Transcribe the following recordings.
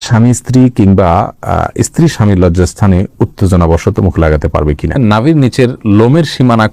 স্বামী স্ত্রী কিংবা স্ত্রী স্বামীর লজ্জাস্থানে উত্তেজনাবশত মুখ লাগাতে পারবে কিনা, নাভির নিচের লোমের সীমানা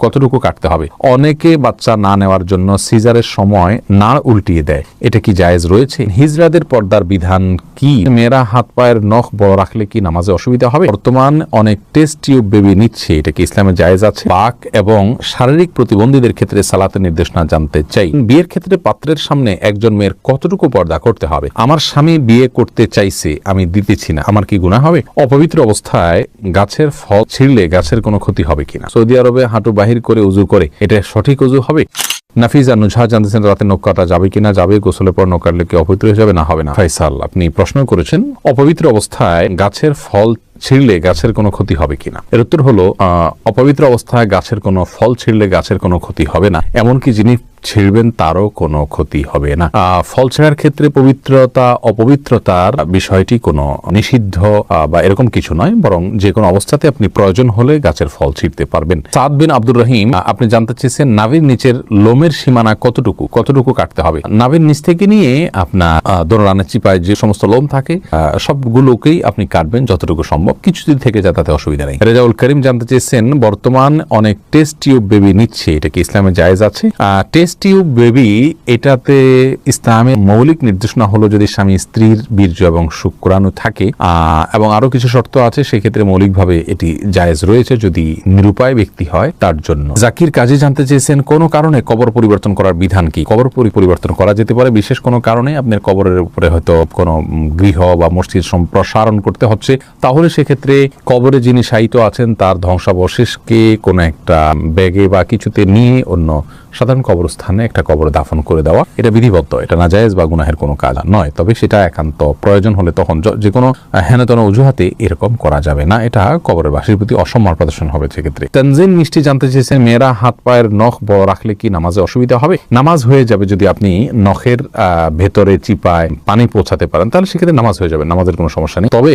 কতটুকু কাটতে হবে। অনেকে বাচ্চা না নেওয়ার জন্য সিজারের সময় নাড় উল্টিয়ে দেয়, এটা কি জায়েজ রয়েছে? হিজড়াদের পর্দার বিধান কি? মেয়েরা হাত পায়ের নখ বড় রাখলে কি নামাজে অসুবিধা হবে? বর্তমান অনেক টেস্ট টিউব বেবি নিচ্ছে, এটা কি ইসলামে জায়েজ আছে? পাক এবং শারীরিক প্রতিবন্ধীদের ক্ষেত্রে সালাতের নির্দেশনা জানতে চাই। বিয়ের ক্ষেত্রে পাত্রের সামনে একজন মেয়ের কতটুকু পর্দা করতে হবে? আমার স্বামী বিয়ে করতে চাইছে, আমি দিতেছি না, আমার কি গুনাহ হবে? অপবিত্র অবস্থায় গাছের ফল ছিঁড়লে গাছের কোনো ক্ষতি হবে কিনা? সৌদি আরবে হাঁটু বাহির করে উজু করে, এটা সঠিক উজু হবে? নাফিজা নুজহা জানতেছেন রাতে নখ কাটা যাবে কিনা, যাবে। গোসলের পর নখ কাটলে কি অপবিত্র হয়ে যাবে? না, হবে না। ফাইসাল, আপনি প্রশ্ন করেছেন অপবিত্র অবস্থায় গাছের ফল ছিঁড়লে গাছের কোনো ক্ষতি হবে কিনা। এর উত্তর হলো অপবিত্র অবস্থায় গাছের কোনো ফল ছিঁড়লে গাছের কোনো ক্ষতি হবে না, এমনকি যিনি ছিঁড়বেন তারও কোনো ক্ষতি হবে না। ফল ছেঁড়ার ক্ষেত্রে পবিত্রতা অপবিত্রতার বিষয়টি কোনো নিষিদ্ধ বা এরকম কিছু নয়, বরং যে কোনো অবস্থাতে আপনি প্রয়োজন হলে গাছের ফল ছিঁড়তে পারবেন। সাদ বিন আব্দুর রহিম, আপনি জানতে চেয়েছেন নাভির নিচের লোমের সীমানা কতটুকু কাটতে হবে। নাভির নিচ থেকে নিয়ে আপনার দোড়ানের চিপায় যে সমস্ত লোম থাকে সবগুলোকেই আপনি কাটবেন যতটুকু সম্ভব, কিছু যদি থেকে যায় তাতে অসুবিধা নেই। রেজাউল করিম জানতে চেয়েছেন বর্তমান অনেক টেস্ট টিউব বেবি নিচ্ছে, এটা কি ইসলামে জায়েজ আছে? টেস্ট টিউব বেবি, এটাতে ইসলামের মৌলিক নির্দেশনা হলো যদি স্বামী স্ত্রীর বীর্য এবং শুক্রাণু থাকে এবং আরো কিছু শর্ত আছে, সেক্ষেত্রে মৌলিকভাবে এটি জায়েজ রয়েছে যদি নিরুপায় ব্যক্তি হয় তার জন্য। জাকির কাজী জানতে চেয়েছেন কোন কারণে কবর পরিবর্তন করার বিধান কি? কবর পরিবর্তন করা যেতে পারে বিশেষ কোনো কারণে, আপনার কবরের উপরে হয়তো কোনো গৃহ বা মসজিদ সম্প্রসারণ করতে হচ্ছে, তাহলে সেক্ষেত্রে কবরে যিনি শায়িত আছেন তার ধ্বংসাবশেষকে কোনো একটা ব্যাগে বা কিছুতে নিয়ে অন্য সাধারণ কবরস্থানে একটা কবর দাফন করে দেওয়া, এটা বিধিবদ্ধ, এটা নাজায়েজ বা গুনাহের কোনো কাজ নয়। তবে সেটা একান্ত প্রয়োজন হলে তখন যে কোনো হেনতন অজুহাতে এরকম করা যাবে না, এটা কবরের বাসীর প্রতি অসম্মান প্রদর্শন হবে সেক্ষেত্রে। তানজিন মিষ্টি জানতে চেয়েছেন মেয়েরা হাত পায়ের নখ বড় রাখলে কি নামাজে অসুবিধা হবে? নামাজ হয়ে যাবে যদি আপনি নখের ভেতরে চিপায় পানি পৌঁছাতে পারেন, তাহলে সেক্ষেত্রে নামাজ হয়ে যাবে, নামাজের কোনো সমস্যা নেই। তবে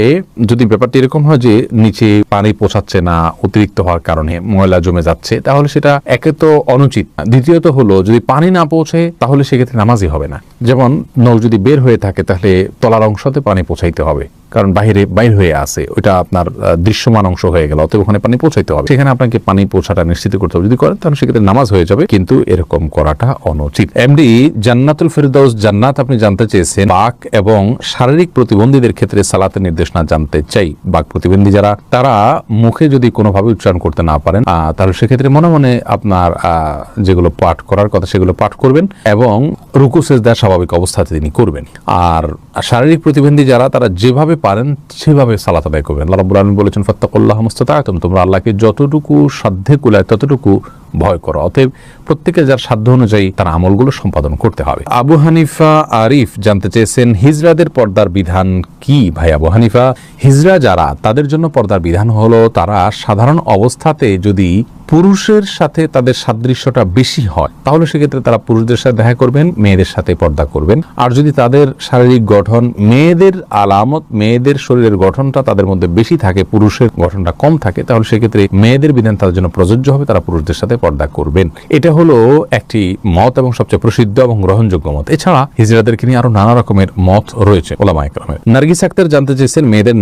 যদি ব্যাপারটি এরকম হয় যে নিচে পানি পৌঁছাচ্ছে না, অতিরিক্ত হওয়ার কারণে ময়লা জমে যাচ্ছে, তাহলে সেটা একে তো অনুচিত, দ্বিতীয়ত হলো যদি পানি না পৌঁছে তাহলে সেক্ষেত্রে নামাজই হবে না। যেমন নখ যদি বের হয়ে থাকে তাহলে তলার অংশতে পানি পৌঁছাইতে হবে, কারণ বাইর হয়ে আছে, ওইটা আপনার দৃশ্যমান অংশ হয়ে গেল, অতএব ওখানে পানি পৌঁছাইতে হবে, সেখানে আপনাকে পানি পৌঁছাটা নিশ্চিত করতে হবে। যদি করেন তাহলে সেক্ষেত্রে নামাজ হয়ে যাবে, কিন্তু এরকম করাটা অনুচিত। এমডি জান্নাতুল ফেরদাউস জান্নাত, আপনি জানতে চেয়েছেন বাক এবং শারীরিক প্রতিবন্ধীদের ক্ষেত্রে সালাতের নির্দেশনা জানতে চাই। বাক প্রতিবন্ধী যারা, তারা মুখে যদি কোনোভাবে উচ্চারণ করতে না পারেন তাহলে সেক্ষেত্রে মনে মনে আপনার যেগুলো পাঠ করার কথা সেগুলো পাঠ করবেন এবং রুকু সেজদা স্বাভাবিক অবস্থাতে তিনি করবেন। আর শারীরিক প্রতিবন্ধী যারা, তারা যেভাবে পারেন সেভাবে সালাত আদায় করবেন। আল্লাহ রাব্বুল আলামিন বলেছেন ফাত্তাকুল্লাহ মাস্তাতা'তুম, তোমরা আল্লাহকে যতটুকু সাধ্যে কুলায় ততটুকু ভয় করো। অতএব প্রত্যেকের যার সাধ্য অনুযায়ী তার আমলগুলো সম্পাদন করতে হবে। আবু হানিফা আরিফ জানতে চেয়েছেন হিজড়াদের পর্দার বিধান কি? ভাই আবু হানিফা, হিজড়া যারা, তাদের জন্য পর্দার বিধান হলো তারা সাধারণ অবস্থাতে যদি পুরুষের সাথে তাদের সাদৃশ্যটা বেশি হয় তাহলে সেক্ষেত্রে তারা পুরুষদের সাথে দেখা করবেন, মেয়েদের সাথে পর্দা করবেন। আর যদি তাদের শারীরিক গঠন মেয়েদের আলামত, মেয়েদের শরীরের গঠনটা তাদের মধ্যে বেশি থাকে, পুরুষের গঠনটা কম থাকে, তাহলে সেক্ষেত্রে মেয়েদের বিধান তাদের জন্য প্রযোজ্য হবে, তারা পুরুষদের সাথে পর্দা করবেন। এটা হলো একটি মত এবং সবচেয়ে প্রসিদ্ধ এবং গ্রহণযোগ্য মত। এছাড়া হিজড়াদেরকে নিয়ে আরো নানা রকমের মত রয়েছে ওলামায়ে কেরামের। নার্গিস আক্তার জানতে চেয়েছেন মেয়েদের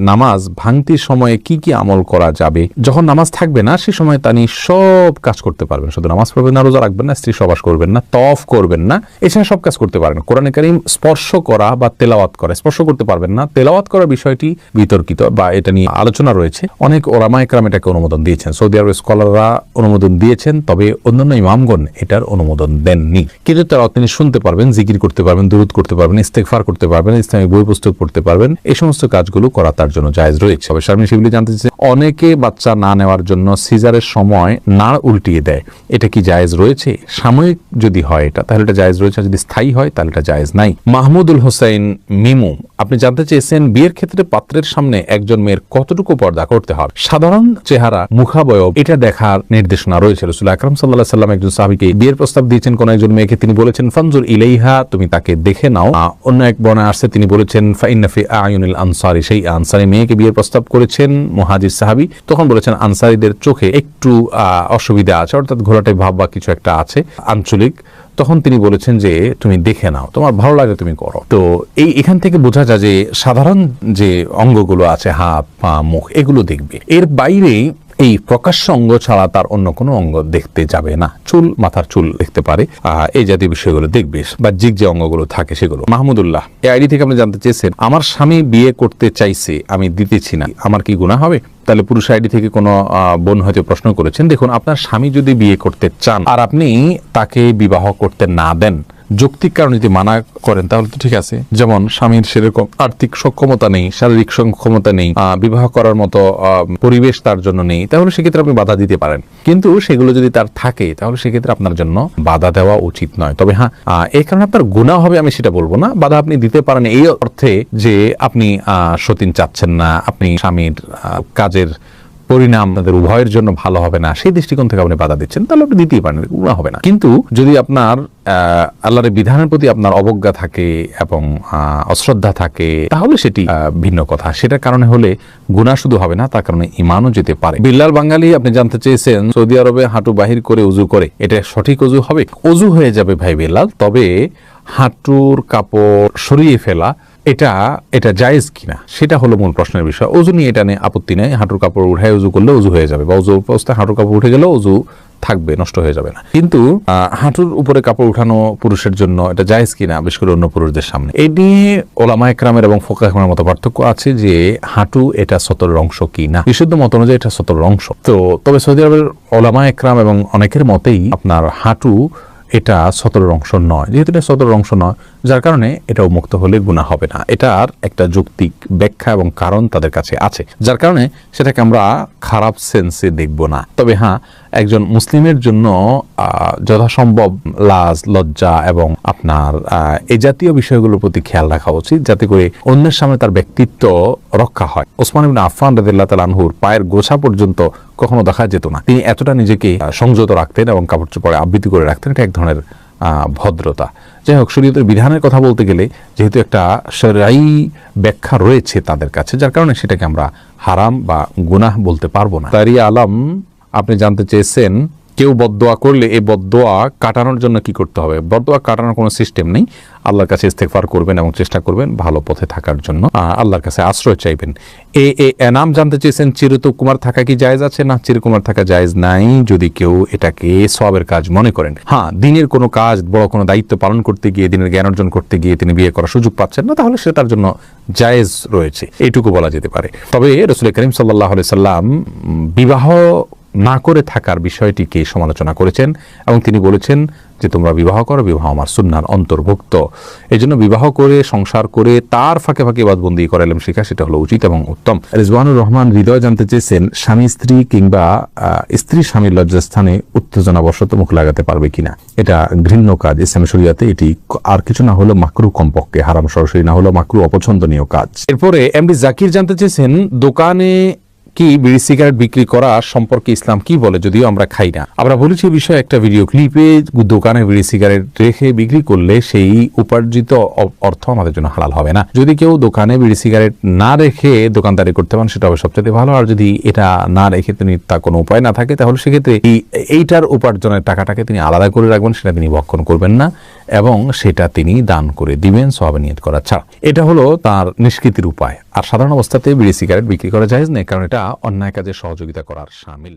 নামাজ ভাঙতির সময়ে কি কি আমল করা যাবে? যখন নামাজ থাকবে না সে সময় তিনি সব কাজ করতে পারবেন, শুধু নামাজ পড়বেন না, রোজা রাখবেন না, স্ত্রী সহবাস করবেন না, তওয়াফ করবেন না, এছাড়া সব কাজ করতে পারেন। কোরআনে কারীম স্পর্শ করা বা তেলাওয়াত করা, স্পর্শ করতে পারবেন না, তেলাওয়াত করার বিষয়টি বিতর্কিত বা এটা নিয়ে আলোচনা রয়েছে, অনেক ওলামায়ে কেরাম এটাকে অনুমোদন দিয়েছেন, সৌদি আরবের স্কলাররা অনুমোদন দিয়েছেন, তবে অন্যান্য ইমামগণ এটার অনুমোদন দেননি। কিন্তু তারা তিনি শুনতে পারবেন, জিকির করতে পারবেন, দুরূদ করতে পারবেন, ইস্তেগফার করতে পারবেন, ইসলামিক বই পুস্তক পড়তে পারবেন, এই সমস্ত কাজগুলো করা তার জন্য জায়েজ রয়েছে। তবে শারমিন শিবলি জানতে চেয়েছেন অনেকে বাচ্চা না নেওয়ার জন্য সিজারের সময় নাড় উল্টিয়ে দেয়, এটা কি জায়েজ রয়েছে? সাময়িক যদি হয় এটা তাহলে এটা জায়েজ রয়েছে, যদি স্থায়ী হয় তাহলে এটা জায়েজ নাই। মাহমুদুল হোসেন মিমু, আপনি জানতে চেয়েছেন বিয়ের ক্ষেত্রে পাত্রের সামনে একজন মেয়ের কতটুকু পর্দা করতে হবে? সাধারণ চেহারা, মুখাবয়ব, এটা দেখার নির্দেশনা রয়েছে। রাসূল আকরাম সাল্লাল্লাহু আলাইহি ওয়াসাল্লাম একজন সাহাবীকে বিয়ের প্রস্তাব দিয়েছেন কোন একজন মেয়েকে, তিনি বলেছেন ফানজুর ইলাইহা, তুমি তাকে দেখে নাও। অন্য এক বর্ণনায় আসছে তিনি বলেছেন ফাইন্না ফি আয়ুনিল আনসারি, সেই আনসারী মেয়েকে বিয়ের প্রস্তাব করেছেন মুহাজির সাহাবী, তখন বলেছেন আনসারীদের চোখে একটু অসুবিধা আছে, অর্থাৎ ঘোলাটে ভাব বা কিছু একটা আছে আঞ্চলিক, তখন তিনি বলেছেন যে তুমি দেখে নাও, তোমার ভালো লাগে তুমি করো। তো এখান থেকে বোঝা যায় যে সাধারণ যে অঙ্গগুলো আছে, হাত পা মুখ, এগুলো দেখবে। এর বাইরে এই প্রকাশ্য অঙ্গ ছাড়া তার অন্য কোনো অঙ্গ দেখতে যাবে না। চুল, মাথার চুল দেখতে পারে, এই জাতীয় বিষয়গুলো দেখবে, বাহ্যিক যে অঙ্গগুলো থাকে সেগুলো। মাহমুদুল্লাহ এই আইডি থেকে আপনি জানতে চেয়েছেন, আমার স্বামী বিয়ে করতে চাইছে, আমি দিতেছি না, আমার কি গুনাহ হবে? তাহলে পুরুষ আইডি থেকে কোনো বোন হয়তো প্রশ্ন করেছেন। দেখুন, আপনার স্বামী যদি বিয়ে করতে চান আর আপনি তাকে বিবাহ করতে না দেন, যৌক্তিক কারণে যদি মানা করেন, তাহলে তো ঠিক আছে। যেমন স্বামীর সেরকম আর্থিক সক্ষমতা নেই, শারীরিক সক্ষমতা নেই, বিবাহ করার মতো পরিবেশ তার জন্য নেই, তাহলে সেক্ষেত্রে আপনি বাধা দিতে পারেন। কিন্তু সেগুলো যদি তার থাকে, তাহলে সেক্ষেত্রে আপনার জন্য বাধা দেওয়া উচিত নয়। তবে হ্যাঁ, এই কারণে আপনার গুনাহ হবে আমি সেটা বলবো না। বাধা আপনি দিতে পারেন এই অর্থে যে আপনি সতীন চাচ্ছেন না, আপনি স্বামীর কাজের পরিণাম আপনাদের উভয়ের জন্য ভালো হবে না, সেই দৃষ্টিকোণ থেকে আপনি বাধা দিচ্ছেন, তাহলে আপনি দিতেই পারেন, গুনাহ হবে না। কিন্তু যদি আপনার আল্লাহর বিধানের প্রতি আপনার অবজ্ঞা থাকে এবং অশ্রদ্ধা থাকে, তাহলে সেটি ভিন্ন কথা। সেটার কারণে হলে গুনাহ শুধু হবে না, তার কারণে ঈমানও যেতে পারে। বিল্লাল বাঙালি আপনি জানতে চেয়েছেন, সৌদি আরবে হাঁটু বাহির করে উজু করে, এটা সঠিক উজু হবে? উজু হয়ে যাবে ভাই বিল্লাল, তবে হাঁটুর কাপড় সরিয়ে ফেলা এটা জায়েজ কিনা সেটা হলো মূল প্রশ্নের বিষয়। ওযু নিয়ে এটা নিয়ে আপত্তি নেই, হাঁটুর কাপড় উঠায় ওযু করলে ওযু হয়ে যাবে, বা ওযু অবস্থায় হাঁটুর কাপড় উঠে গেলে ওযু থাকবে, নষ্ট হয়ে যাবে না। কিন্তু হাঁটুর উপরে কাপড় উঠানো পুরুষের জন্য এটা জায়েজ কিনা, বিশেষ করে অন্য পুরুষদের সামনে, এই নিয়ে ওলামায়ে কেরামের এবং ফুকাহাদের মধ্যে পার্থক্য আছে যে হাঁটু এটা সতরের অংশ কিনা। বিশুদ্ধ মত অনুযায়ী এটা সতরের অংশ। তো তবে সৌদি আরবের ওলামায়ে কেরাম এবং অনেকের মতেই আপনার হাঁটু এটা সতরের অংশ নয়। যেহেতু এটা সতরের অংশ নয়, যার কারণে এটা উন্মুক্ত হলে গুনাহ হবে না। এটার একটা যৌক্তিক ব্যাখ্যা এবং কারণ তাদের কাছে আছে, যার কারণে সেটাকে আমরা খারাপ সেন্সে দেখব না। তবে হ্যাঁ, একজন মুসলিমের জন্য যথাসম্ভব লাজ, লজ্জা এবং আপনার এই জাতীয় বিষয়গুলোর প্রতি খেয়াল রাখা উচিত, যাতে করে অন্যের সামনে তার ব্যক্তিত্ব রক্ষা হয়। ওসমান ইবনে আফফান রাদিয়াল্লাহু তাআলা আনহুর পায়ের গোছা পর্যন্ত কখনো দেখা যেত না। তিনি এতটা নিজেকে সংযত রাখতেন এবং কাপড় চোপড়ে আবৃত্তি করে রাখতেন। এটা এক ধরনের ভদ্রতা। যাই হোক, শরীয়তের বিধানের কথা বলতে গেলে যেহেতু একটা শরঈ ব্যাখ্যা রয়েছে তাদের কাছে, যার কারণে সেটাকে আমরা হারাম বা গুনাহ বলতে পারবো না। তারিয়া আলম আপনি জানতে চেয়েছেন, কেউ বদদোয়া করলে এই বদদোয়া কাটানোর জন্য কি করতে হবে? বদদোয়া কাটানোর কোনো সিস্টেম নেই। আল্লাহর কাছে ইস্তেগফার করবেন এবং চেষ্টা করবেন ভালো পথে থাকার জন্য, আল্লাহর কাছে আশ্রয় চাইবেন। এনাম জানতে চেয়েছেন, চিরকুমার থাকা কি জায়েজ আছে? না, চিরকুমার থাকা জায়েজ নাই, যদি কেউ এটাকে সওয়াবের কাজ মনে করেন। হ্যাঁ, দিনের কোনো কাজ, বড় কোনো দায়িত্ব পালন করতে গিয়ে, দিনের জ্ঞান অর্জন করতে গিয়ে তিনি বিয়ে করার সুযোগ পাচ্ছেন না, তাহলে সে তার জন্য জায়েজ রয়েছে, এইটুকু বলা যেতে পারে। তবে রাসূল করিম সাল্লাল্লাহু আলাইহি সাল্লাম বিবাহ না করে থাকার বিষয়টিকে সমালোচনা করেছেন এবং তিনি বলেছেন যে তোমরা বিবাহ করো, বিবাহ আমার সুন্নাহর অন্তর্ভুক্ত। এই জন্য বিবাহ করে, সংসার করে, তার ফাঁকে ফাঁকে ইবাদতবন্দি করে ইলম শেখা, সেটা হলো উচিত এবং উত্তম। রিজওয়ানুর রহমান হৃদয় জানতে চেয়েছেন, স্বামী স্ত্রী কিংবা স্ত্রী স্বামীর লজ্জাস্থানে উত্তেজনাবশত মুখ লাগাতে পারবে কিনা? এটা ঘৃণ্য কাজ ইসলামী শরীয়তে। এটি আর কিছু না হলো মাকরু, কমপক্ষে হারাম সরাসরি না হলো মাকরু, অপছন্দনীয় কাজ। এরপরে এমডি জাকির জানতে চেয়েছেন, দোকানে কি বিড়ি সিগারেট বিক্রি করা সম্পর্কে ইসলাম কি বলে? যদিও আমরা খাই না, আমরা বলেছি এই বিষয়ে একটা ভিডিও ক্লিপে। দোকানে বিড়ি সিগারেট রেখে বিক্রি করলে সেই উপার্জিত অর্থ আমাদের জন্য হালাল হবে না। যদি কেউ দোকানে বিড়ি সিগারেট না রেখে দোকানদারি করতে পারেন, সেটা হবে সবচেয়ে ভালো। আর যদি এটা না রেখে তিনি তা কোনো উপায় না থাকে, তাহলে সেক্ষেত্রে এইটার উপার্জনের টাকাটাকে তিনি আলাদা করে রাখবেন, সেটা তিনি ভক্ষণ করবেন না এবং সেটা তিনি দান করে দিবেন সওয়াবে নিয়ত করা ছাড়া। এটা হলো তার নিষ্কৃতির উপায়। আর সাধারণ অবস্থাতে বিড়ি সিগারেট বিক্রি করা জায়েজ নেই, কারণ এটা অন্যায় কাজে সহযোগিতা করার শামিল।